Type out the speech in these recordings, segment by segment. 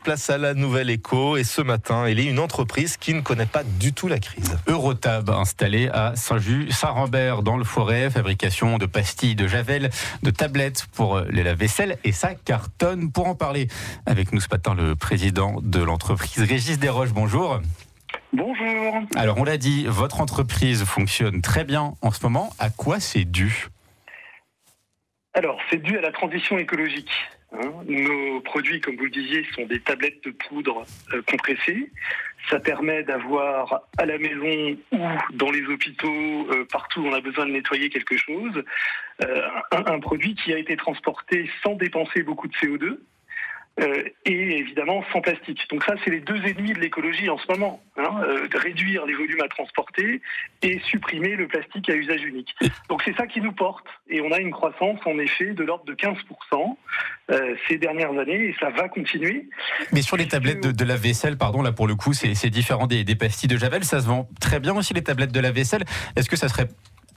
place à la Nouvelle Écho. Et ce matin, elle est une entreprise qui ne connaît pas du tout la crise. Eurotab, installé à Saint-Just-Saint-Rambert dans le Forêt, fabrication de pastilles de javel, de tablettes pour les lave-vaisselle, et ça cartonne. Pour en parler avec nous ce matin, le président de l'entreprise, Régis Desroches, bonjour. Bonjour. Alors on l'a dit, votre entreprise fonctionne très bien en ce moment. À quoi c'est dû ? Alors, c'est dû à la transition écologique. Nos produits, comme vous le disiez, sont des tablettes de poudre compressées. Ça permet d'avoir à la maison ou dans les hôpitaux, partout où on a besoin de nettoyer quelque chose, un produit qui a été transporté sans dépenser beaucoup de CO2. Et évidemment sans plastique. Donc ça, c'est les deux ennemis de l'écologie en ce moment. De réduire les volumes à transporter et supprimer le plastique à usage unique. Donc c'est ça qui nous porte. Et on a une croissance, en effet, de l'ordre de 15% ces dernières années, et ça va continuer. Mais sur les tablettes de lave-vaisselle, pardon, là pour le coup, c'est différent des pastilles de javel. Ça se vend très bien aussi, les tablettes de lave-vaisselle. Est-ce que ça serait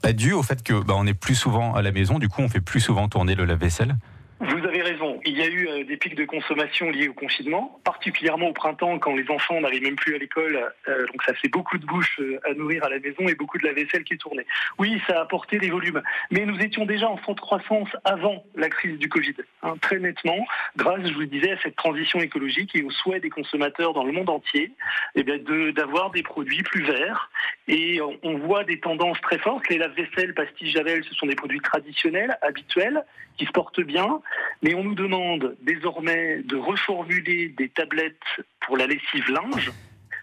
pas dû au fait que on est plus souvent à la maison, du coup on fait plus souvent tourner le lave-vaisselle ? Vous avez raison. Il y a eu des pics de consommation liés au confinement, particulièrement au printemps quand les enfants n'allaient même plus à l'école. Donc ça fait beaucoup de bouches à nourrir à la maison et beaucoup de la vaisselle qui tournait. Oui, ça a apporté des volumes. Mais nous étions déjà en forte croissance avant la crise du Covid. Très nettement, grâce, je vous le disais, à cette transition écologique et au souhait des consommateurs dans le monde entier d'avoir des produits plus verts. Et on voit des tendances très fortes. Les lave-vaisselle, pastilles, javel, ce sont des produits traditionnels, habituels, qui se portent bien. Mais on nous demande désormais de reformuler des tablettes pour la lessive linge,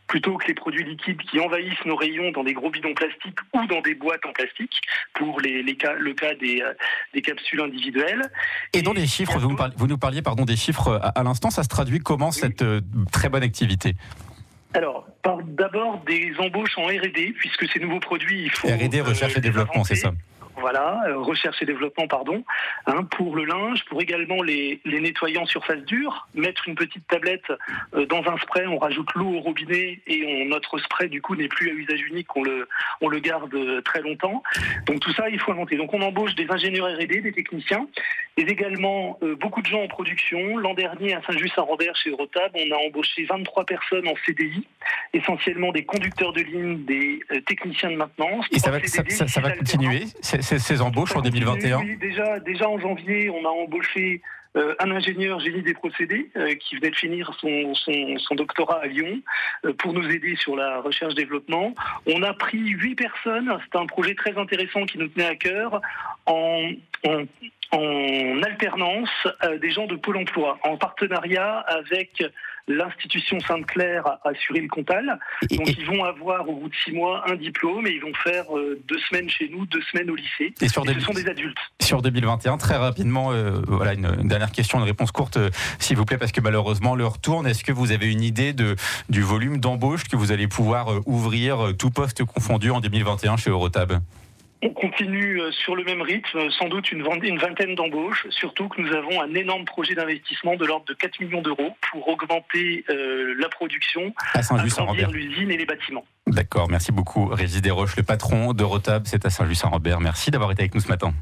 plutôt que les produits liquides qui envahissent nos rayons dans des gros bidons plastiques ou dans des boîtes en plastique, pour le cas des capsules individuelles. Et dans les chiffres, vous nous parliez des chiffres à l'instant, ça se traduit comment cette très bonne activité ? Alors, d'abord des embauches en R&D, puisque ces nouveaux produits, il faut... R&D, recherche et développement, c'est ça ? Voilà, recherche et développement, pour le linge, pour également les nettoyants surface dure, mettre une petite tablette dans un spray, on rajoute l'eau au robinet et notre spray du coup n'est plus à usage unique, on le garde très longtemps. Donc tout ça, il faut inventer. Donc on embauche des ingénieurs R&D, des techniciens, et également beaucoup de gens en production. L'an dernier, à Saint-Just-Saint-Rambert, chez Eurotab, on a embauché 23 personnes en CDI, essentiellement des conducteurs de ligne, des techniciens de maintenance. Et ça va continuer ces embauches en 2021 ? Oui, déjà en janvier, on a embauché un ingénieur génie des procédés qui venait de finir son doctorat à Lyon pour nous aider sur la recherche-développement. On a pris 8 personnes, c'est un projet très intéressant qui nous tenait à cœur, en alternance, des gens de Pôle emploi, en partenariat avec l'institution Sainte-Claire à Sury-le-Comtal. Donc ils vont avoir au bout de 6 mois un diplôme et ils vont faire 2 semaines chez nous, 2 semaines au lycée. Et ce sont des adultes. Sur 2021, très rapidement, une dernière question, une réponse courte, s'il vous plaît, parce que malheureusement l'heure tourne. Est-ce que vous avez une idée du volume d'embauche que vous allez pouvoir ouvrir, tout poste confondu, en 2021 chez Eurotab ? On continue sur le même rythme, sans doute une vingtaine d'embauches, surtout que nous avons un énorme projet d'investissement de l'ordre de 4 millions d'euros pour augmenter la production, agrandir l'usine et les bâtiments. D'accord, merci beaucoup Régis Desroches, le patron d'Eurotab, c'est à Saint-Just-Saint-Rambert. Merci d'avoir été avec nous ce matin.